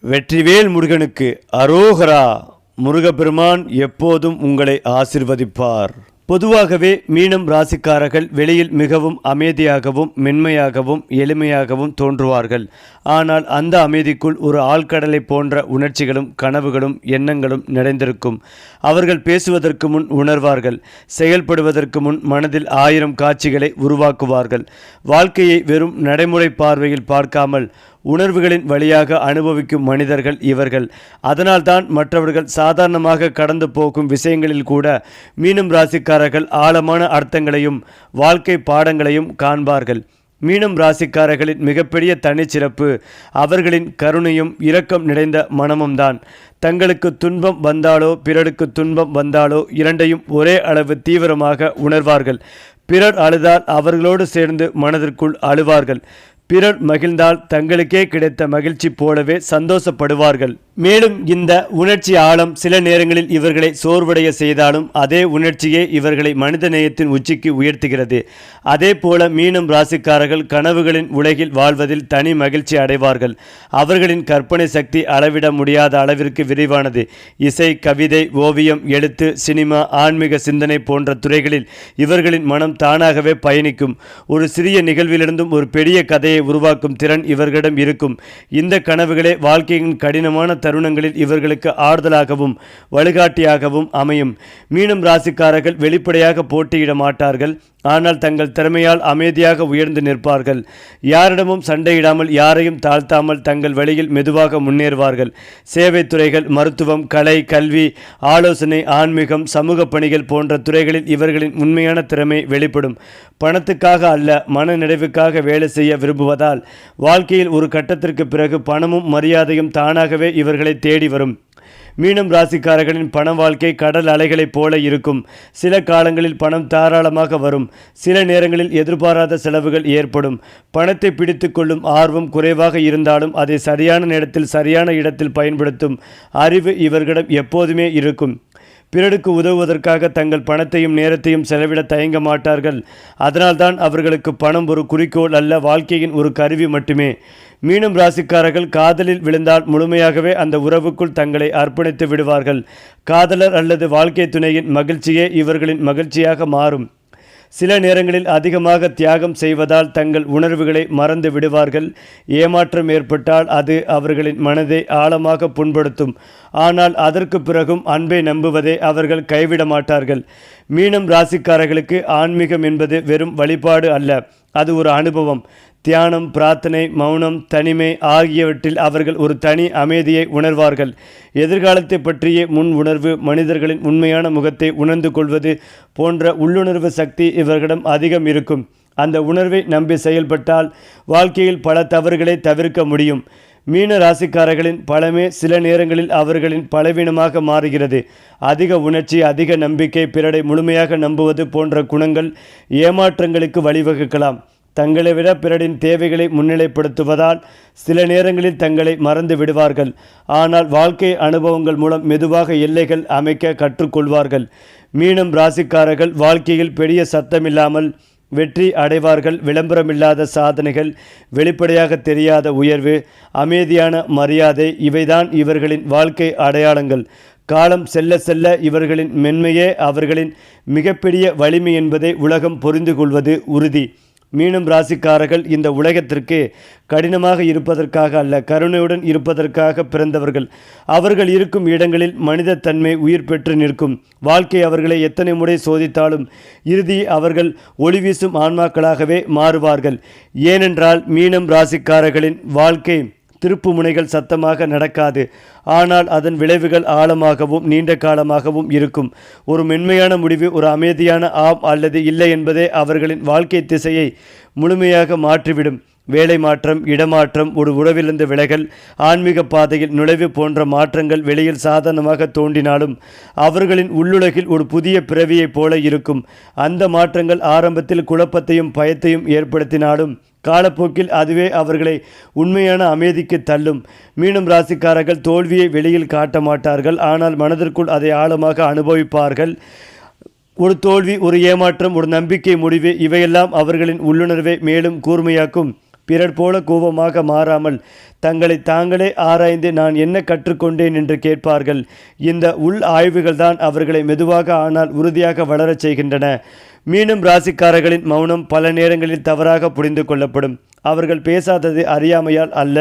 வெற்றிவேல் முருகனுக்கு அரோகரா. முருகப்பெருமான் எப்போதும் உங்களை ஆசிர்வதிப்பார். பொதுவாகவே மீனம் ராசிக்காரர்கள் வெளியில் மிகவும் அமைதியாகவும் மென்மையாகவும் எளிமையாகவும் தோன்றுவார்கள். ஆனால் அந்த அமைதிக்குள் ஒரு ஆழ்கடலை போன்ற உணர்ச்சிகளும் கனவுகளும் எண்ணங்களும் நிறைந்திருக்கும். அவர்கள் பேசுவதற்கு முன் உணர்வார்கள், செயல்படுவதற்கு முன் மனதில் 1000 காட்சிகளை உருவாக்குவார்கள். வாழ்க்கையை வெறும் நடைமுறை பார்வையில் பார்க்காமல் உணர்வுகளின் வழியாக அனுபவிக்கும் மனிதர்கள் இவர்கள். அதனால்தான் மற்றவர்கள் சாதாரணமாக கடந்து போகும் விஷயங்களில் கூட மீனம் ராசிக்காரர்கள் ஆழமான அர்த்தங்களையும் வாழ்க்கை பாடங்களையும் காண்பார்கள். மீனம் ராசிக்காரர்களின் மிகப்பெரிய தனிச்சிறப்பு அவர்களின் கருணையும் இரக்கம் நிறைந்த மனமும் தான். தங்களுக்கு துன்பம் வந்தாலோ பிறருக்கு துன்பம் வந்தாலோ இரண்டையும் ஒரே அளவு தீவிரமாக உணர்வார்கள். பிறர் அழுதால் அவர்களோடு சேர்ந்து மனதிற்குள் அழுவார்கள். பிறர் மகிழ்ந்தால் தங்களுக்கே கிடைத்த மகிழ்ச்சி போலவே சந்தோஷப்படுவார்கள். மேலும் இந்த உணர்ச்சி ஆழம் சில நேரங்களில் இவர்களை சோர்வடைய செய்தாலும் அதே உணர்ச்சியே இவர்களை மனித நேயத்தின் உச்சிக்கு உயர்த்துகிறது. அதே போல மீனம் ராசிக்காரர்கள் கனவுகளின் உலகில் வாழ்வதில் தனி மகிழ்ச்சி அடைவார்கள். அவர்களின் கற்பனை சக்தி அளவிட முடியாத அளவிற்கு விரிவானது. இசை, கவிதை, ஓவியம், எழுத்து, சினிமா, ஆன்மீக சிந்தனை போன்ற துறைகளில் இவர்களின் மனம் தானாகவே பயணிக்கும். ஒரு சிறிய நிகழ்விலிருந்தும் ஒரு பெரிய கதையை உருவாக்கும் திறன் இவர்களிடம் இருக்கும். இந்த கனவுகளே வாழ்க்கையின் கடினமான தருணங்களில் இவர்களுக்கு ஆறுதலாகவும் வழிகாட்டியாகவும் அமையும். மீனம் ராசிக்காரர்கள் வெளிப்படையாக போட்டியிட மாட்டார்கள். ஆனால் தங்கள் திறமையால் அமைதியாக உயர்ந்து நிற்பார்கள். யாரிடமும் சண்டையிடாமல் யாரையும் தாழ்த்தாமல் தங்கள் வழியில் மெதுவாக முன்னேறுவார்கள். சேவை துறைகள், மருத்துவம், கலை, கல்வி, ஆலோசனை, ஆன்மீகம், சமூக பணிகள் போன்ற துறைகளில் இவர்களின் உண்மையான திறமை வெளிப்படும். பணத்துக்காக அல்ல, மன நிறைவுக்காக வேலை செய்ய விரும்புவதால் வாழ்க்கையில் ஒரு கட்டத்திற்கு பிறகு பணமும் மரியாதையும் தானாகவே இவர்களை தேடி வரும். மீனம் ராசிக்காரர்களின் பண வாழ்க்கை கடல் அலைகளைப் போல இருக்கும். சில காலங்களில் பணம் தாராளமாக வரும். சில நேரங்களில் எதிர்பாராத செலவுகள் ஏற்படும். பணத்தை பிடித்து கொள்ளும் ஆர்வம் குறைவாக இருந்தாலும் அதை சரியான நேரத்தில் சரியான இடத்தில் பயன்படுத்தும் அறிவு இவர்களிடம் எப்போதுமே இருக்கும். பிறருக்கு உதவுவதற்காக தங்கள் பணத்தையும் நேரத்தையும் செலவிட தயங்க மாட்டார்கள். அதனால்தான் அவர்களுக்கு பணம் ஒரு குறிக்கோள் அல்ல, வாழ்க்கையின் ஒரு கருவி மட்டுமே. மீனம் ராசிக்காரர்கள் காதலில் விழுந்தால் முழுமையாகவே அந்த உறவுக்குள் தங்களை அர்ப்பணித்து விடுவார்கள். காதலர் அல்லது வாழ்க்கை துணையின் மகிழ்ச்சியே இவர்களின் மகிழ்ச்சியாக மாறும். சில நேரங்களில் அதிகமாக தியாகம் செய்வதால் தங்கள் உணர்வுகளை மறந்து விடுவார்கள். ஏமாற்றம் ஏற்பட்டால் அது அவர்களின் மனதை ஆழமாக புண்படுத்தும். ஆனால் அதற்கு பிறகும் அன்பை நம்புவதை அவர்கள் கைவிட மாட்டார்கள். மீனம் ராசிக்காரர்களுக்கு ஆன்மீகம் என்பது வெறும் வழிபாடு அல்ல, அது ஒரு அனுபவம். தியானம், பிரார்த்தனை, மௌனம், தனிமை ஆகியவற்றில் அவர்கள் ஒரு தனி அமைதியை உணர்வார்கள். எதிர்காலத்தை பற்றிய முன் உணர்வு, மனிதர்களின் உண்மையான முகத்தை உணர்ந்து கொள்வது போன்ற உள்ளுணர்வு சக்தி இவர்களிடம் அதிகம் இருக்கும். அந்த உணர்வை நம்பி செயல்பட்டால் வாழ்க்கையில் பல தவறுகளை தவிர்க்க முடியும். மீன ராசிக்காரர்களின் பலமே சில நேரங்களில் அவர்களின் பலவீனமாக மாறுகிறது. அதிக உணர்ச்சி, அதிக நம்பிக்கை, பிறரை முழுமையாக நம்புவது போன்ற குணங்கள் ஏமாற்றங்களுக்கு வழிவகுக்கலாம். தங்களை விட பிறரின் தேவைகளை முன்னிலைப்படுத்துவதால் சில நேரங்களில் தங்களை மறந்து விடுவார்கள். ஆனால் வாழ்க்கை அனுபவங்கள் மூலம் மெதுவாக எல்லைகள் அமைக்க கற்றுக்கொள்வார்கள். மீனம் ராசிக்காரர்கள் வாழ்க்கையில் பெரிய சத்தமில்லாமல் வெற்றி அடைவார்கள். விளம்பரமில்லாத சாதனைகள், வெளிப்படையாக தெரியாத உயர்வு, அமைதியான மரியாதை, இவைதான் இவர்களின் வாழ்க்கை அடையாளங்கள். காலம் செல்ல செல்ல இவர்களின் மென்மையே அவர்களின் மிகப்பெரிய வலிமை என்பதை உலகம் புரிந்து கொள்வது உறுதி. மீனம் ராசிக்காரர்கள் இந்த உலகத்திற்கு கடினமாக இருப்பதற்காக அல்ல, கருணையுடன் இருப்பதற்காக பிறந்தவர்கள். அவர்கள் இருக்கும் இடங்களில் மனித தன்மை உயிர் பெற்று நிற்கும். வாழ்க்கை அவர்களை எத்தனை முறை சோதித்தாலும் இறுதி அவர்கள் ஒளி வீசும் ஆன்மாக்களாகவே மாறுவார்கள். ஏனென்றால் மீனம் ராசிக்காரர்களின் வாழ்க்கை திருப்பு முனைகள் சத்தமாக நடக்காது. ஆனால் அதன் விளைவுகள் ஆழமாகவும் நீண்ட காலமாகவும் இருக்கும். ஒரு மென்மையான முடிவு, ஒரு அமைதியான ஆம் அல்லது இல்லை என்பதே அவர்களின் வாழ்க்கை திசையை முழுமையாக மாற்றிவிடும். வேலை மாற்றம், இடமாற்றம், ஒரு உறவிலிருந்து விலகல், ஆன்மீக பாதையில் நுழைவு போன்ற மாற்றங்கள் வெளியில் சாதாரணமாக தோன்றினாலும் அவர்களின் உள்ளுலகில் ஒரு புதிய பிறவியைப் போல இருக்கும். அந்த மாற்றங்கள் ஆரம்பத்தில் குழப்பத்தையும் பயத்தையும் ஏற்படுத்தினாலும் காலப்போக்கில் அதுவே அவர்களை உண்மையான அமைதிக்கு தள்ளும். மீனம் ராசிக்காரர்கள் தோல்வியை வெளியில் காட்ட மாட்டார்கள், ஆனால் மனதிற்குள் அதை ஆழமாக அனுபவிப்பார்கள். ஒரு தோல்வி, ஒரு ஏமாற்றம், ஒரு நம்பிக்கை முடிவு, இவையெல்லாம் அவர்களின் உள்ளுணர்வை மேலும் கூர்மையாக்கும். பிறர் போல கோபமாக மாறாமல் தங்களை தாங்களே ஆராய்ந்து நான் என்ன கற்றுக்கொண்டேன் என்று கேட்பார்கள். இந்த உள் ஆய்வுகள் தான் அவர்களை மெதுவாக ஆனால் உறுதியாக வளரச் செய்கின்றன. மீண்டும் ராசிக்காரர்களின் மௌனம் பல நேரங்களில் தவறாக புரிந்து கொள்ளப்படும். அவர்கள் பேசாதது அறியாமையால் அல்ல,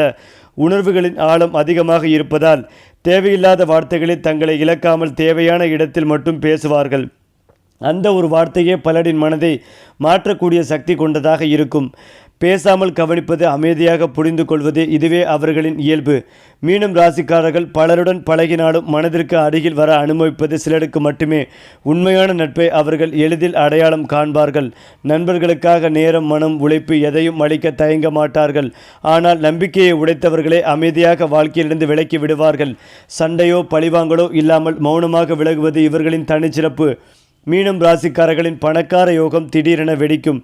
உணர்வுகளின் ஆழம் அதிகமாக இருப்பதால். தேவையில்லாத வார்த்தைகளில் தங்களை இழக்காமல் தேவையான இடத்தில் மட்டும் பேசுவார்கள். அந்த ஒரு வார்த்தையே பலரின் மனதை மாற்றக்கூடிய சக்தி கொண்டதாக இருக்கும். பேசாமல் கவனிப்பது, அமைதியாக புரிந்து கொள்வது, இதுவே அவர்களின் இயல்பு. மீனம் ராசிக்காரர்கள் பலருடன் பழகினாலும் மனதிற்கு அருகில் வர அனுமதிப்பது சிலருக்கு மட்டுமே. உண்மையான நட்பை அவர்கள் எளிதில் அடையாளம் காண்பார்கள். நண்பர்களுக்காக நேரம், மனம், உழைப்பு எதையும் அளிக்க தயங்க மாட்டார்கள். ஆனால் நம்பிக்கையை உடைத்தவர்களே அமைதியாக வாழ்க்கையிலிருந்து விலக்கி விடுவார்கள். சண்டையோ பழிவாங்கலோ இல்லாமல் மௌனமாக விலகுவது இவர்களின் தனிச்சிறப்பு. மீனம் ராசிக்காரர்களின் பணக்கார யோகம் திடீரென வெடிக்கும்.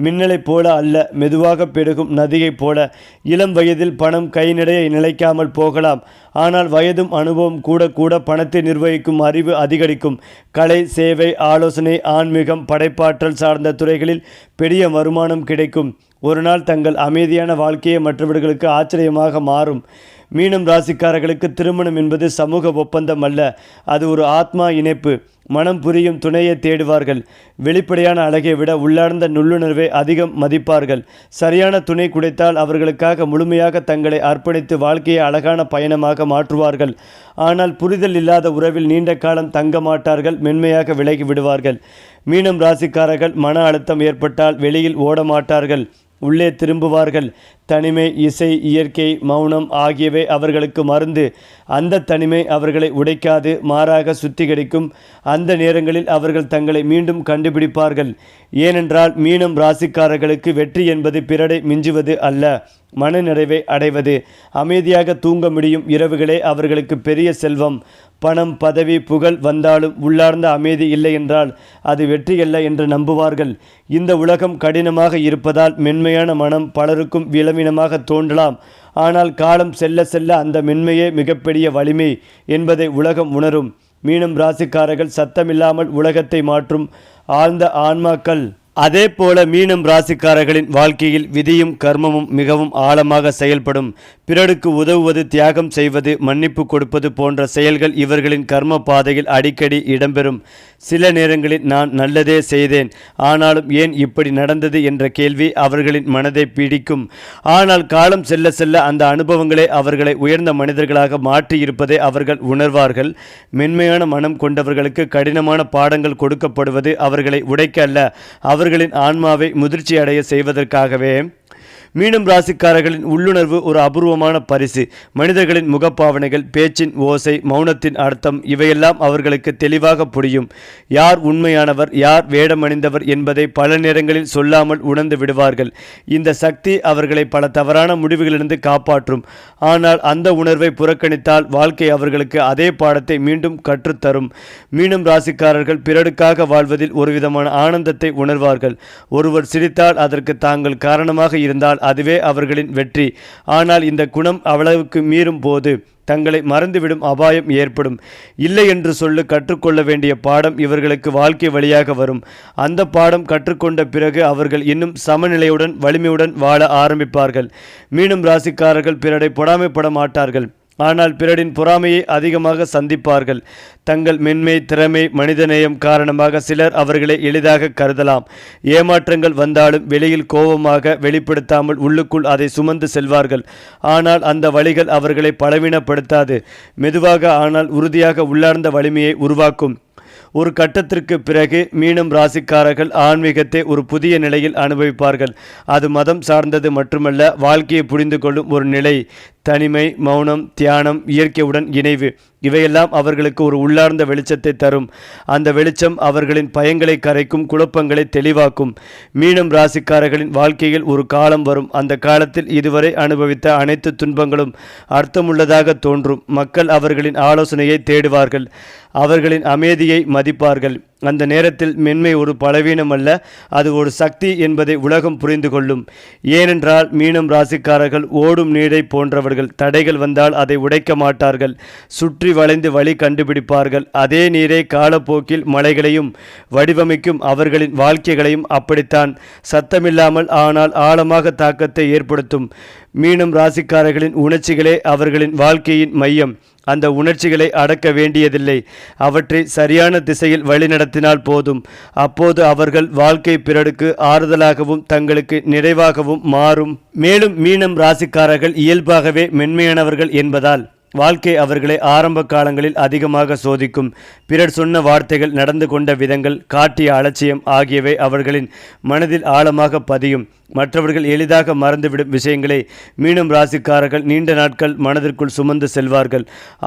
மின்னலைப் போல அல்ல, மெதுவாக பெருகும் நதியைப் போல. இளம் வயதில் பணம் கை நிறைய நிலைக்காமல் போகலாம். ஆனால் வயதும் அனுபவம் கூட கூட பணத்தை நிர்வகிக்கும் அறிவு அதிகரிக்கும். கலை, சேவை, ஆலோசனை, ஆன்மீகம், படைப்பாற்றல் சார்ந்த துறைகளில் பெரிய வருமானம் கிடைக்கும். ஒரு நாள் தங்கள் அமைதியான வாழ்க்கையை மற்றவர்களுக்கு ஆச்சரியமாக மாறும். மீனம் ராசிக்காரர்களுக்கு திருமணம் என்பது சமூக ஒப்பந்தம் அல்ல, அது ஒரு ஆத்மா இணைப்பு. மனம் புரியும் துணையை தேடுவார்கள். வெளிப்படையான அழகை விட உள்ளார்ந்த நுண்ணுணர்வை அதிகம் மதிப்பார்கள். சரியான துணை கிடைத்தால் அவர்களுக்காக முழுமையாக தங்களை அர்ப்பணித்து வாழ்க்கையை அழகான பயணமாக மாற்றுவார்கள். ஆனால் புரிதல் இல்லாத உறவில் நீண்ட காலம் தங்க மாட்டார்கள், மென்மையாக விலகி விடுவார்கள். மீனம் ராசிக்காரர்கள் மன அழுத்தம் ஏற்பட்டால் வெளியில் ஓட மாட்டார்கள், உள்ளே திரும்புவார்கள். தனிமை, இசை, இயற்கை, மௌனம் ஆகியவை அவர்களுக்கு மருந்து. அந்த தனிமை அவர்களை உடைக்காது, மாறாக சுத்திகரிக்கும். அந்த நேரங்களில் அவர்கள் தங்களை மீண்டும் கண்டுபிடிப்பார்கள். ஏனென்றால் மீனம் ராசிக்காரர்களுக்கு வெற்றி என்பது பிறரை மிஞ்சுவது அல்ல, மனநிறைவை அடைவது. அமைதியாக தூங்க முடியும் இரவுகளே அவர்களுக்கு பெரிய செல்வம். பணம், பதவி, புகழ் வந்தாலும் உள்ளார்ந்த அமைதி இல்லை என்றால் அது வெற்றியல்ல என்று நம்புவார்கள். இந்த உலகம் கடினமாக இருப்பதால் மென்மையான மனம் பலருக்கும் விளவினமாக தோன்றலாம். ஆனால் காலம் செல்ல செல்ல அந்த மென்மையே மிகப்பெரிய வலிமை என்பதை உலகம் உணரும். மீனம் ராசிக்காரர்கள் சத்தமில்லாமல் உலகத்தை மாற்றும் ஆழ்ந்த ஆன்மாக்கள். அதே போல மீனம் ராசிக்காரர்களின் வாழ்க்கையில் விதியும் கர்மமும் மிகவும் ஆழமாக செயல்படும். பிறருக்கு உதவுவது, தியாகம் செய்வது, மன்னிப்பு கொடுப்பது போன்ற செயல்கள் இவர்களின் கர்ம பாதையில் அடிக்கடி இடம்பெறும். சில நேரங்களில் நான் நல்லதே செய்தேன், ஆனாலும் ஏன் இப்படி நடந்தது என்ற கேள்வி அவர்களின் மனதை பிடிக்கும். ஆனால் காலம் செல்ல செல்ல அந்த அனுபவங்களே அவர்களை உயர்ந்த மனிதர்களாக மாற்றி இருப்பதை அவர்கள் உணர்வார்கள். மென்மையான மனம் கொண்டவர்களுக்கு கடினமான பாடங்கள் கொடுக்கப்படுவது அவர்களை உடைக்க அல்ல, அவர்களின் ஆன்மாவை முதிர்ச்சி அடைய செய்வதற்காகவே. மீனம் ராசிக்காரர்களின் உள்ளுணர்வு ஒரு அபூர்வமான பரிசு. மனிதர்களின் முகப்பாவனைகள், பேச்சின் ஓசை, மௌனத்தின் அர்த்தம் இவையெல்லாம் அவர்களுக்கு தெளிவாக புரியும். யார் உண்மையானவர், யார் வேடமணிந்தவர் என்பதை பல நேரங்களில் சொல்லாமல் உணர்ந்து விடுவார்கள். இந்த சக்தி அவர்களை பல தவறான முடிவுகளிலிருந்து காப்பாற்றும். ஆனால் அந்த உணர்வை புறக்கணித்தால் வாழ்க்கை அவர்களுக்கு அதே பாடத்தை மீண்டும் கற்றுத்தரும். மீனம் ராசிக்காரர்கள் பிறருக்காக வாழ்வதில் ஒரு விதமான ஆனந்தத்தை உணர்வார்கள். ஒருவர் சிரித்தால் அதற்கு தாங்கள் காரணமாக இருந்தால் அதுவே அவர்களின் வெற்றி. ஆனால் இந்த குணம் அவ்வளவுக்கு மீறும் போது தங்களை மறந்துவிடும் அபாயம் ஏற்படும். இல்லை என்று சொல்லு கற்றுக்கொள்ள வேண்டிய பாடம் இவர்களுக்கு வாழ்க்கை வழியாக வரும். அந்த பாடம் கற்றுக்கொண்ட பிறகு அவர்கள் இன்னும் சமநிலையுடன், வலிமையுடன் வாழ ஆரம்பிப்பார்கள். மீனம் ராசிக்காரர்கள் பிறரை பொறாமைப்பட மாட்டார்கள், ஆனால் பிறரின் பொறாமையை அதிகமாக சந்திப்பார்கள். தங்கள் மென்மை, திறமை, மனிதநேயம் காரணமாக சிலர் அவர்களை எளிதாக கருதலாம். ஏமாற்றங்கள் வந்தாலும் வெளியில் கோபமாக வெளிப்படுத்தாமல் உள்ளுக்குள் அதை சுமந்து செல்வார்கள். ஆனால் அந்த வழிகள் அவர்களை பலவீனப்படுத்தாது, மெதுவாக ஆனால் உறுதியாக உள்ளார்ந்த வலிமையை உருவாக்கும். ஒரு கட்டத்திற்கு பிறகு மீனம் ராசிக்காரர்கள் ஆன்மீகத்தை ஒரு புதிய நிலையில் அனுபவிப்பார்கள். அது மதம் சார்ந்தது மட்டுமல்ல, வாழ்க்கையை புரிந்து கொள்ளும் ஒரு நிலை. தனிமை, மௌனம், தியானம், இயற்கையுடன் இணைவு இவையெல்லாம் அவர்களுக்கு ஒரு உள்ளார்ந்த வெளிச்சத்தை தரும். அந்த வெளிச்சம் அவர்களின் பயங்களை கரைக்கும், குழப்பங்களை தெளிவாக்கும். மீனம் ராசிக்காரர்களின் வாழ்க்கையில் ஒரு காலம் வரும். அந்த காலத்தில் இதுவரை அனுபவித்த அனைத்து துன்பங்களும் அர்த்தமுள்ளதாக தோன்றும். மக்கள் அவர்களின் ஆலோசனையை தேடுவார்கள், அவர்களின் அமைதியை மதிப்பார்கள். அந்த நேரத்தில் மென்மை ஒரு பலவீனம் அல்ல, அது ஒரு சக்தி என்பதை உலகம் புரிந்து கொள்ளும். ஏனென்றால் மீனம் ராசிக்காரர்கள் ஓடும் நீரை போன்றவர்கள். தடைகள் வந்தால் அதை உடைக்க மாட்டார்கள், சுற்றி வளைந்து வழி கண்டுபிடிப்பார்கள். அதே நீரை காலப்போக்கில் மலைகளையும் வடிவமைக்கும். அவர்களின் வாழ்க்கைகளையும் அப்படித்தான், சத்தமில்லாமல் ஆனால் ஆழமாக தாக்கத்தை ஏற்படுத்தும். மீனம் ராசிக்காரர்களின் உணர்ச்சிகளே அவர்களின் வாழ்க்கையின் மையம். அந்த உணர்ச்சிகளை அடக்க வேண்டியதில்லை, அவற்றை சரியான திசையில் வழிநடத்தினால் போதும். அப்போது அவர்கள் வாழ்க்கை பிறருக்கு ஆறுதலாகவும் தங்களுக்கு நிறைவாகவும் மாறும். மேலும் மீனம் ராசிக்காரர்கள் இயல்பாகவே மென்மையானவர்கள் என்பதால் வாழ்க்கை அவர்களை ஆரம்ப காலங்களில் அதிகமாக சோதிக்கும். பிறர் சொன்ன வார்த்தைகள், நடந்து கொண்ட விதங்கள், காட்டிய அலட்சியம் ஆகியவை அவர்களின் மனதில் ஆழமாக பதியும். மற்றவர்கள் எளிதாக மறந்துவிடும் விஷயங்களை மீனம் ராசிக்காரர்கள் நீண்ட நாட்கள் மனதிற்குள் சுமந்து செல்வார்கள்.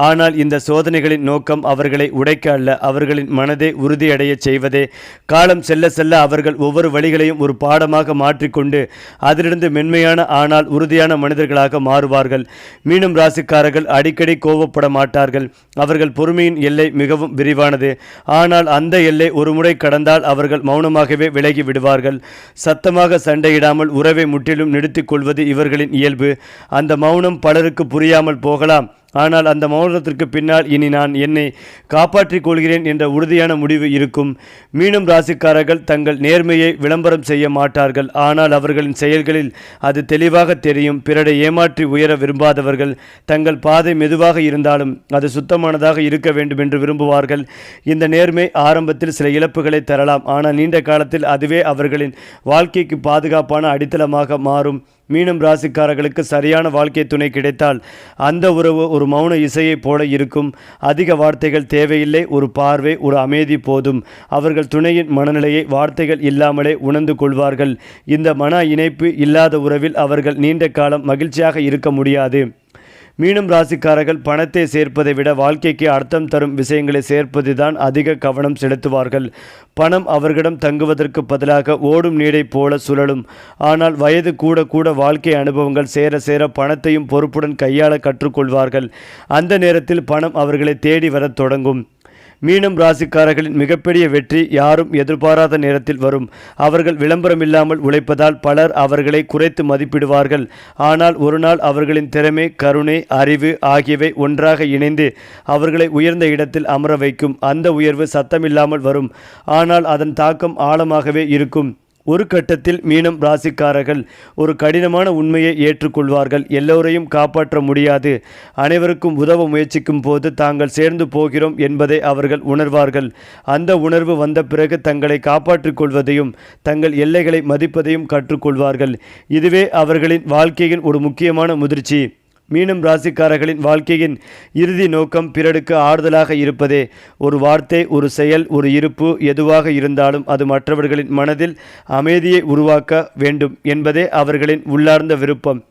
ஆனால் இந்த சோதனைகளின் நோக்கம் அவர்களை உடைக்க அல்ல, அவர்களின் மனதை உறுதியடைய செய்வதே. காலம் செல்ல செல்ல அவர்கள் ஒவ்வொரு வழிகளையும் ஒரு பாடமாக மாற்றிக்கொண்டு அதிலிருந்து மென்மையான ஆனால் உறுதியான மனிதர்களாக மாறுவார்கள். மீனம் ராசிக்காரர்கள் அடிக்கடி கோபப்பட மாட்டார்கள். அவர்கள் பொறுமையின் எல்லை மிகவும் விரிவானது. ஆனால் அந்த எல்லை ஒரு முறை கடந்தால் அவர்கள் மௌனமாகவே விலகி விடுவார்கள். சத்தமாக சண்டையிட உறவை முற்றிலும் நிறுத்திக் கொள்வது இவர்களின் இயல்பு. அந்த மௌனம் பலருக்கு புரியாமல் போகலாம், ஆனால் அந்த மௌனத்திற்கு பின்னால் இனி நான் என்னை காப்பாற்றிக் கொள்கிறேன் என்ற உறுதியான முடிவு இருக்கும். மீனம் ராசிக்காரர்கள் தங்கள் நேர்மையை விளம்பரம் செய்ய மாட்டார்கள், ஆனால் அவர்களின் செயல்களில் அது தெளிவாக தெரியும். பிறரை ஏமாற்றி உயர விரும்பாதவர்கள். தங்கள் பாதை மெதுவாக இருந்தாலும் அது சுத்தமானதாக இருக்க வேண்டும் என்று விரும்புவார்கள். இந்த நேர்மை ஆரம்பத்தில் சில இழப்புகளை தரலாம், ஆனால் நீண்ட காலத்தில் அதுவே அவர்களின் வாழ்க்கைக்கு பாதுகாப்பான அடித்தளமாக மாறும். மீனம் ராசிக்காரர்களுக்கு சரியான வாழ்க்கை துணை கிடைத்தால் அந்த உறவு ஒரு மௌன இசையைப் போல இருக்கும். அதிக வார்த்தைகள் தேவையில்லை, ஒரு பார்வை, ஒரு அமைதி போதும். அவர்கள் துணையின் மனநிலையை வார்த்தைகள் இல்லாமலே உணர்ந்து கொள்வார்கள். இந்த மன இணைப்பு இல்லாத உறவில் அவர்கள் நீண்ட காலம் மகிழ்ச்சியாக இருக்க முடியாது. மீனம் ராசிக்காரர்கள் பணத்தை சேர்ப்பதை விட வாழ்க்கைக்கு அர்த்தம் தரும் விஷயங்களை சேர்ப்பதுதான் அதிக கவனம் செலுத்துவார்கள். பணம் அவர்களிடம் தங்குவதற்கு பதிலாக ஓடும் நீரை போல சுழலும். ஆனால் வயது கூட கூட வாழ்க்கை அனுபவங்கள் சேர சேர பணத்தையும் பொறுப்புடன் கையாள கற்றுக்கொள்வார்கள். அந்த நேரத்தில் பணம் அவர்களை தேடி வரத் தொடங்கும். மீனம் ராசிக்காரர்களின் மிகப்பெரிய வெற்றி யாரும் எதிர்பாராத நேரத்தில் வரும். அவர்கள் விளம்பரம் இல்லாமல் உழைப்பதால் பலர் அவர்களை குறைத்து மதிப்பிடுவார்கள். ஆனால் ஒரு நாள் அவர்களின் திறமை, கருணை, அறிவு ஆகியவை ஒன்றாக இணைந்து அவர்களை உயர்ந்த இடத்தில் அமர வைக்கும். அந்த உயர்வு சத்தமில்லாமல் வரும், ஆனால் அதன் தாக்கம் ஆழமாகவே இருக்கும். ஒரு கட்டத்தில் மீனம் ராசிக்காரர்கள் ஒரு கடினமான உண்மையை ஏற்றுக்கொள்வார்கள். எல்லோரையும் காப்பாற்ற முடியாது. அனைவருக்கும் உதவ முயற்சிக்கும் போது தாங்கள் சேர்ந்து போகிறோம் என்பதை அவர்கள் உணர்வார்கள். அந்த உணர்வு வந்த பிறகு தங்களை காப்பாற்றிக் கொள்வதையும் தங்கள் எல்லைகளை மதிப்பதையும் கற்றுக்கொள்வார்கள். இதுவே அவர்களின் வாழ்க்கையின் ஒரு முக்கியமான முதிர்ச்சி. மீனம் ராசிக்காரர்களின் வாழ்க்கையின் இறுதி நோக்கம் பிறருக்கு ஆறுதலாக இருப்பதே. ஒரு வார்த்தை, ஒரு செயல், ஒரு இருப்பு எதுவாக இருந்தாலும் அது மற்றவர்களின் மனதில் அமைதியை உருவாக்க வேண்டும் என்பதே அவர்களின் உள்ளார்ந்த விருப்பம்.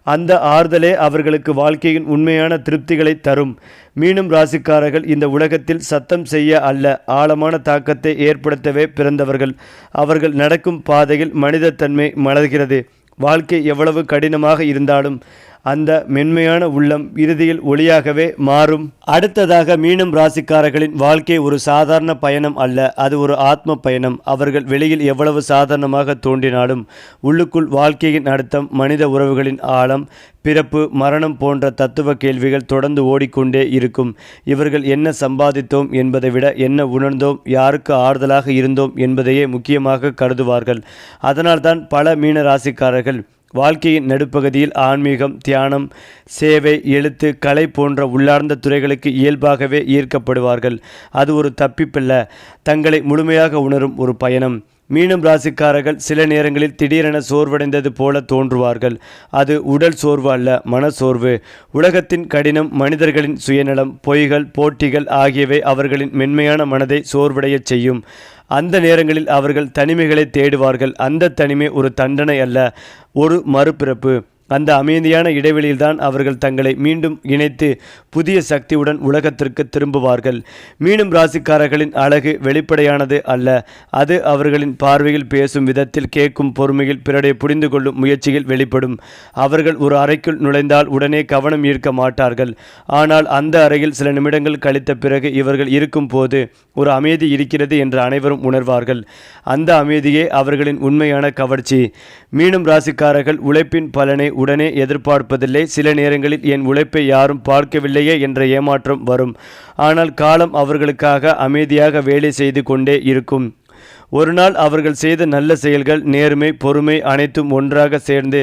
அந்த ஆறுதலே அவர்களுக்கு வாழ்க்கையின் உண்மையான திருப்திகளை தரும். மீனம் ராசிக்காரர்கள் இந்த உலகத்தில் சத்தம் செய்ய அல்ல, ஆழமான தாக்கத்தை ஏற்படுத்தவே பிறந்தவர்கள். அவர்கள் நடக்கும் பாதையில் மனிதத்தன்மை மலர்கிறது. வாழ்க்கை எவ்வளவு கடினமாக இருந்தாலும் அந்த மென்மையான உள்ளம் இறுதியில் ஒளியாகவே மாறும். அடுத்ததாக மீனம் ராசிக்காரர்களின் வாழ்க்கை ஒரு சாதாரண பயணம் அல்ல, அது ஒரு ஆத்ம பயணம். அவர்கள் வெளியில் எவ்வளவு சாதாரணமாக தோன்றினாலும் உள்ளுக்குள் வாழ்க்கையின் அர்த்தம், மனித உறவுகளின் ஆழம், பிறப்பு, மரணம் போன்ற தத்துவ கேள்விகள் தொடர்ந்து ஓடிக்கொண்டே இருக்கும். இவர்கள் என்ன சம்பாதித்தோம் என்பதை விட என்ன உணர்ந்தோம், யாருக்கு ஆறுதலாக இருந்தோம் என்பதையே முக்கியமாக கருதுவார்கள். அதனால்தான் பல மீன ராசிக்காரர்கள் வாழ்க்கையின் நடுப்பகுதியில் ஆன்மீகம், தியானம், சேவை, எழுத்து, கலை போன்ற உள்ளார்ந்த துறைகளுக்கு இயல்பாகவே ஈர்க்கப்படுவார்கள். அது ஒரு தப்பிப்பல்ல, தங்களை முழுமையாக உணரும் ஒரு பயணம். மீனம் ராசிக்காரர்கள் சில நேரங்களில் திடீரென சோர்வடைந்தது போல தோன்றுவார்கள். அது உடல் சோர்வு அல்ல, மனசோர்வு. உலகத்தின் கடினம், மனிதர்களின் சுயநலம், பொய்கள், போட்டிகள் ஆகியவை அவர்களின் மென்மையான மனதை சோர்வடையச் செய்யும். அந்த நேரங்களில் அவர்கள் தனிமைகளை தேடுவார்கள். அந்த தனிமை ஒரு தண்டனை அல்ல, ஒரு மறுபிறப்பு. அந்த அமைதியான இடைவெளியில்தான் அவர்கள் தங்களை மீண்டும் இணைத்து புதிய சக்தியுடன் உலகத்திற்கு திரும்புவார்கள். மீண்டும் ராசிக்காரர்களின் அழகு வெளிப்படையானது அல்ல, அது அவர்களின் பார்வையில், பேசும் விதத்தில், கேட்கும் பொறுமையில், பிறரை புரிந்து கொள்ளும் முயற்சியில் வெளிப்படும். அவர்கள் ஒரு அறைக்குள் நுழைந்தால் உடனே கவனம் ஈர்க்க மாட்டார்கள். ஆனால் அந்த அறையில் சில நிமிடங்கள் கழித்த பிறகு இவர்கள் இருக்கும் போது ஒரு அமைதி இருக்கிறது என்று அனைவரும் உணர்வார்கள். அந்த அமைதியே அவர்களின் உண்மையான கவர்ச்சி. மீண்டும் ராசிக்காரர்கள் உழைப்பின் பலனை உடனே எதிர்பார்ப்பதில்லை. சில நேரங்களில் என் உழைப்பை யாரும் பார்க்கவில்லையே என்ற ஏமாற்றம் வரும். ஆனால் காலம் அவர்களுக்காக அமைதியாக வேலை செய்து கொண்டே இருக்கும். ஒரு நாள் அவர்கள் செய்த நல்ல செயல்கள், நேர்மை, பொறுமை அனைத்தும் ஒன்றாக சேர்ந்து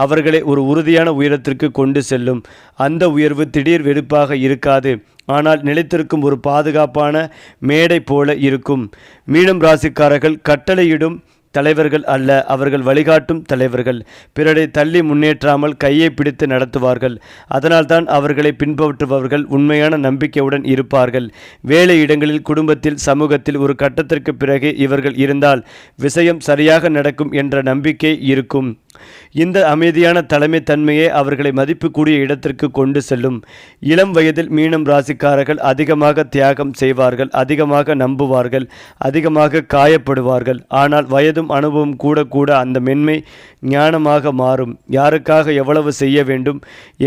அவர்களை ஒரு உறுதியான உயரத்திற்கு கொண்டு செல்லும். அந்த உயர்வு திடீர் வெடிப்பாக இருக்காது, ஆனால் நிலைத்திருக்கும் ஒரு பாதுகாப்பான மேடை போல இருக்கும். மீனம் ராசிக்காரர்கள் கட்டளையிடும் தலைவர்கள் அல்ல, அவர்கள் வழிகாட்டும் தலைவர்கள். பிறரை தள்ளி முன்னேற்றாமல் கையை பிடித்து நடத்துவார்கள். அதனால்தான் அவர்களை பின்பற்றுபவர்கள் உண்மையான நம்பிக்கையுடன் இருப்பார்கள். வேலை இடங்களில், குடும்பத்தில், சமூகத்தில் ஒரு கட்டத்திற்கு பிறகு இவர்கள் இருந்தால் விஷயம் சரியாக நடக்கும் என்ற நம்பிக்கை இருக்கும். இந்த அமைதியான தலைமை தன்மையே அவர்களை மதிப்புக்கூடிய இடத்திற்கு கொண்டு செல்லும். இளம் வயதில் மீனம் ராசிக்காரர்கள் அதிகமாக தியாகம் செய்வார்கள், அதிகமாக நம்புவார்கள், அதிகமாக காயப்படுவார்கள். ஆனால் வயதும் அனுபவம் கூட கூட அந்த மென்மை ஞானமாக மாறும். யாருக்காக எவ்வளவு செய்ய வேண்டும்,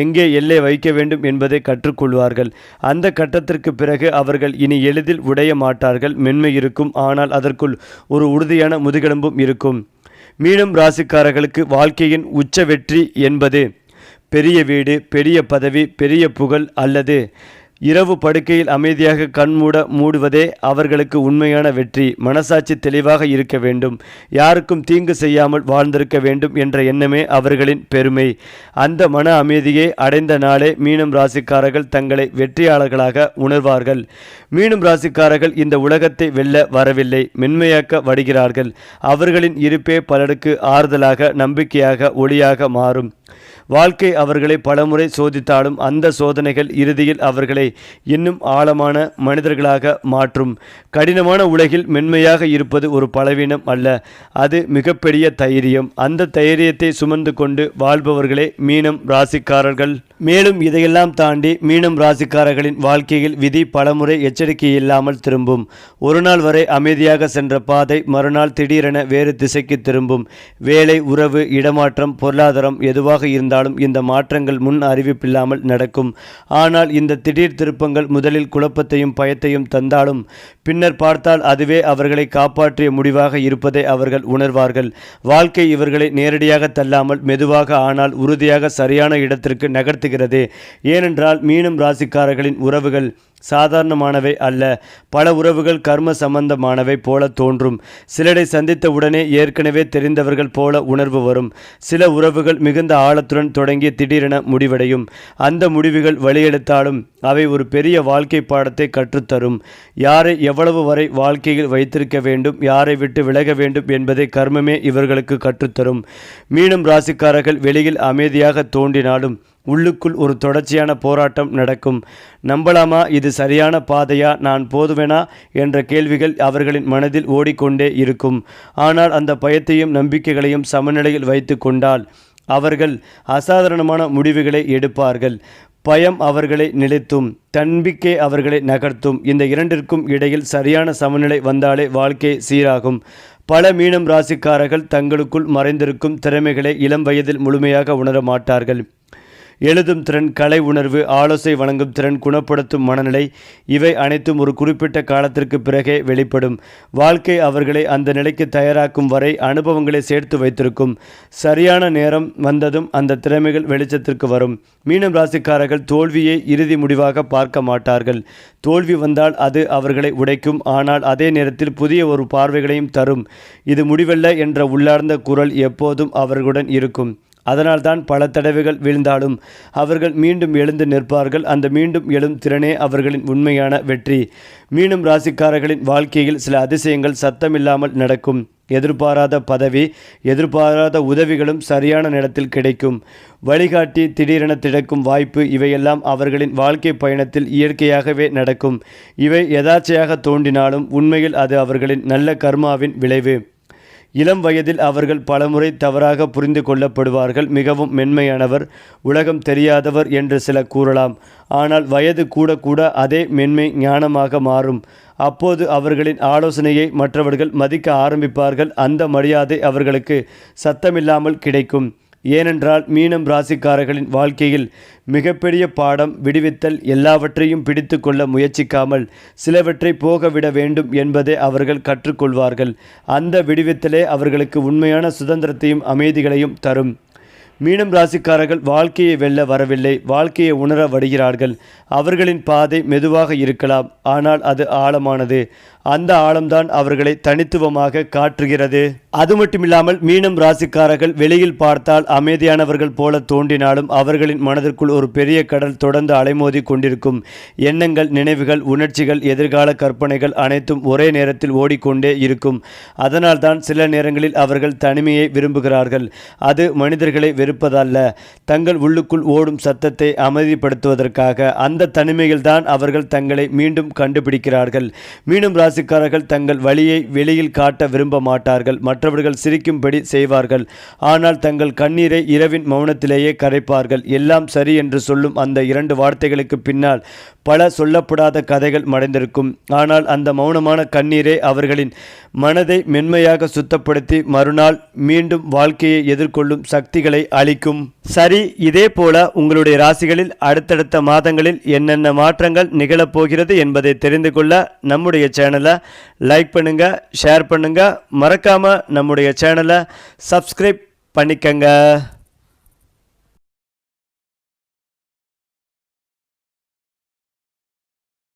எங்கே எல்லை வைக்க வேண்டும் என்பதை கற்றுக்கொள்வார்கள். அந்த கட்டத்திற்கு பிறகு அவர்கள் இனி எளிதில் உடைய மாட்டார்கள். மென்மை இருக்கும், ஆனால் அதற்குள் ஒரு உறுதியான முதுகெலும்பும் இருக்கும். மீனம் ராசிக்காரர்களுக்கு வாழ்க்கையின் உச்ச வெற்றி என்பது பெரிய வீடு, பெரிய பதவி, பெரிய புகழ் அல்லது இரவு படுக்கையில் அமைதியாக மூடுவதே அவர்களுக்கு உண்மையான வெற்றி. மனசாட்சி தெளிவாக இருக்க வேண்டும், யாருக்கும் தீங்கு செய்யாமல் வாழ்ந்திருக்க வேண்டும் என்ற எண்ணமே அவர்களின் பெருமை. அந்த மன அமைதியை அடைந்த நாளே மீனம் ராசிக்காரர்கள் தங்களை வெற்றியாளர்களாக உணர்வார்கள். மீனம் ராசிக்காரர்கள் இந்த உலகத்தை வெல்ல வரவில்லை, மென்மையாக்க வருகிறார்கள். அவர்களின் இருப்பே பலருக்கு ஆறுதலாக, நம்பிக்கையாக, ஒளியாக மாறும். வாழ்க்கை அவர்களை பலமுறை சோதித்தாலும் அந்த சோதனைகள் இறுதியில் அவர்களை இன்னும் ஆழமான மனிதர்களாக மாற்றும். கடினமான உலகில் மென்மையாக இருப்பது ஒரு பலவீனம் அல்ல, அது மிகப்பெரிய தைரியம். அந்த தைரியத்தை சுமந்து கொண்டு வாழ்பவர்களே மீனம் ராசிக்காரர்கள். மேலும் இதையெல்லாம் தாண்டி மீனம் ராசிக்காரர்களின் வாழ்க்கையில் விதி பலமுறை எச்சரிக்கை இல்லாமல் திரும்பும். ஒரு நாள் வரை அமைதியாக சென்ற பாதை மறுநாள் திடீரென வேறு திசைக்கு திரும்பும். வேலை, உறவு, இடமாற்றம், பொருளாதாரம் எதுவாக இருந்தாலும் இந்த மாற்றங்கள் முன் அறிவிப்பில்லாமல் நடக்கும். ஆனால் இந்த திடீர் திருப்பங்கள் முதலில் குழப்பத்தையும் பயத்தையும் தந்தாலும் பின்னர் பார்த்தால் அதுவே அவர்களை காப்பாற்றிய முடிவாக இருப்பதை அவர்கள் உணர்வார்கள். வாழ்க்கை இவர்களை நேரடியாக தள்ளாமல் மெதுவாக ஆனால் உறுதியாக சரியான இடத்திற்கு நகர்த்துகிறது. ஏனென்றால் மீனம் ராசிக்காரர்களின் உறவுகள் சாதாரணமானவை அல்ல. பல உறவுகள் கர்ம சம்பந்தமானவை போல தோன்றும். சிலரை சந்தித்த உடனே ஏற்கனவே தெரிந்தவர்கள் போல உணர்வு வரும். சில உறவுகள் மிகுந்த ஆழத்துடன் தொடங்கி திடீரென முடிவடையும். அந்த முடிவுகள் வழியெடுத்தாலும் அவை ஒரு பெரிய வாழ்க்கை பாடத்தை கற்றுத்தரும். யாரை எவ்வளவு வரை வாழ்க்கையில் வைத்திருக்க வேண்டும், யாரை விட்டு விலக வேண்டும் என்பதை கர்மமே இவர்களுக்கு கற்றுத்தரும். மீனம் ராசிக்காரர்கள் வெளியில் அமைதியாக தோன்றினாலும் உள்ளுக்குள் ஒரு தொடர்ச்சியான போராட்டம் நடக்கும். நம்பலாமா, இது சரியான பாதையா, நான் போதுவேனா என்ற கேள்விகள் அவர்களின் மனதில் ஓடிக்கொண்டே இருக்கும். ஆனால் அந்த பயத்தையும் நம்பிக்கைகளையும் சமநிலையில் வைத்து கொண்டால் அவர்கள் அசாதாரணமான முடிவுகளை எடுப்பார்கள். பயம் அவர்களை நிலைத்தும், நம்பிக்கை அவர்களை நகர்த்தும். இந்த இரண்டிற்கும் இடையில் சரியான சமநிலை வந்தாலே வாழ்க்கை சீராகும். பல மீனம் ராசிக்காரர்கள் தங்களுக்குள் மறைந்திருக்கும் திறமைகளை இளம் வயதில் முழுமையாக உணர மாட்டார்கள். எழுதும் திறன், கலை உணர்வு, ஆலோசனை வழங்கும் திறன், குணப்படுத்தும் மனநிலை, இவை அனைத்தும் ஒரு குறிப்பிட்ட காலத்திற்கு பிறகே வெளிப்படும். வாழ்க்கை அவர்களை அந்த நிலைக்கு தயாராக்கும் வரை அனுபவங்களை சேர்த்து வைத்திருக்கும். சரியான நேரம் வந்ததும் அந்த திறமைகள் வெளிச்சத்திற்கு வரும். மீனம் ராசிக்காரர்கள் தோல்வியை இறுதி முடிவாக பார்க்க மாட்டார்கள். தோல்வி வந்தால் அது அவர்களை உடைக்கும், ஆனால் அதே நேரத்தில் புதிய ஒரு பார்வைகளையும் தரும். இது முடிவல்ல என்ற உள்ளார்ந்த குரல் எப்போதும் அவர்களுடன் இருக்கும். அதனால்தான் பல தடவைகள் வீழ்ந்தாலும் அவர்கள் மீண்டும் எழுந்து நிற்பார்கள். அந்த மீண்டும் எழும் திறனே அவர்களின் உண்மையான வெற்றி. மீனம் ராசிக்காரர்களின் வாழ்க்கையில் சில அதிசயங்கள் சத்தமில்லாமல் நடக்கும். எதிர்பாராத பதவி, எதிர்பாராத உதவிகளும் சரியான நேரத்தில் கிடைக்கும். வழிகாட்டி திடீரென திறக்கும் வாய்ப்பு, இவையெல்லாம் அவர்களின் வாழ்க்கை பயணத்தில் இயற்கையாகவே நடக்கும். இவை எதார்ச்சையாக தோன்றினாலும் உண்மையில் அது அவர்களின் நல்ல கர்மாவின் விளைவு. இளம் வயதில் அவர்கள் பலமுறை தவறாக புரிந்து கொள்ளப்படுவார்கள். மிகவும் மென்மையானவர், உலகம் தெரியாதவர் என்று சில கூறலாம். ஆனால் வயது கூட கூட அதே மென்மை ஞானமாக மாறும். அப்போது அவர்களின் ஆலோசனையை மற்றவர்கள் மதிக்க ஆரம்பிப்பார்கள். அந்த மரியாதை அவர்களுக்கு சத்தமில்லாமல் கிடைக்கும். ஏனென்றால் மீனம் ராசிக்காரர்களின் வாழ்க்கையில் மிகப்பெரிய பாடம் விடுவித்தல். எல்லாவற்றையும் பிடித்து கொள்ள முயற்சிக்காமல் சிலவற்றை போகவிட வேண்டும் என்பதை அவர்கள் கற்றுக்கொள்வார்கள். அந்த விடுவித்தலே அவர்களுக்கு உண்மையான சுதந்திரத்தையும் அமைதிகளையும் தரும். மீனம் ராசிக்காரர்கள் வாழ்க்கையை வெல்ல வரவில்லை, வாழ்க்கையை உணர வருகிறார்கள். அவர்களின் பாதை மெதுவாக இருக்கலாம், ஆனால் அது ஆழமானது. அந்த ஆழம்தான் அவர்களை தனித்துவமாக காட்டுகிறது. அது மட்டுமில்லாமல் மீனம் ராசிக்காரர்கள் வெளியில் பார்த்தால் அமைதியானவர்கள் போல தோன்றினாலும் அவர்களின் மனதிற்குள் ஒரு பெரிய கடல் தொடர்ந்து அலைமோதி கொண்டிருக்கும். எண்ணங்கள், நினைவுகள், உணர்ச்சிகள், எதிர்கால கற்பனைகள் அனைத்தும் ஒரே நேரத்தில் ஓடிக்கொண்டே இருக்கும். அதனால்தான் சில நேரங்களில் அவர்கள் தனிமையை விரும்புகிறார்கள். அது மனிதர்களை வெறுப்பதல்ல, தங்கள் உள்ளுக்குள் ஓடும் சத்தத்தை அமைதிப்படுத்துவதற்காக. அந்த தனிமையில்தான் அவர்கள் தங்களை மீண்டும் கண்டுபிடிக்கிறார்கள். மீனம் ராசிக்காரர்கள் தங்கள் வழியை வெளியில் காட்ட விரும்ப மாட்டார்கள். மற்றவர்கள் சிரிக்கும்படி செய்வார்கள், ஆனால் தங்கள் கண்ணீரை இரவின் மௌனத்திலேயே கரைப்பார்கள். எல்லாம் சரி என்று சொல்லும் அந்த 2 வார்த்தைகளுக்கு பின்னால் பல சொல்லப்படாத கதைகள் மறைந்திருக்கும். ஆனால் அந்த மௌனமான கண்ணீரே அவர்களின் மனதை மென்மையாக சுத்தப்படுத்தி மறுநாள் மீண்டும் வாழ்க்கையை எதிர்கொள்ளும் சக்திகளை அளிக்கும். சரி, இதே போல உங்களுடைய ராசிகளில் அடுத்தடுத்த மாதங்களில் என்னென்ன மாற்றங்கள் நிகழப்போகிறது என்பதை தெரிந்து கொள்ள நம்முடைய சேனலை லைக் பண்ணுங்க, ஷேர் பண்ணுங்க, மறக்காம நம்முடைய சேனலை சப்ஸ்கிரைப் பண்ணிக்கங்க.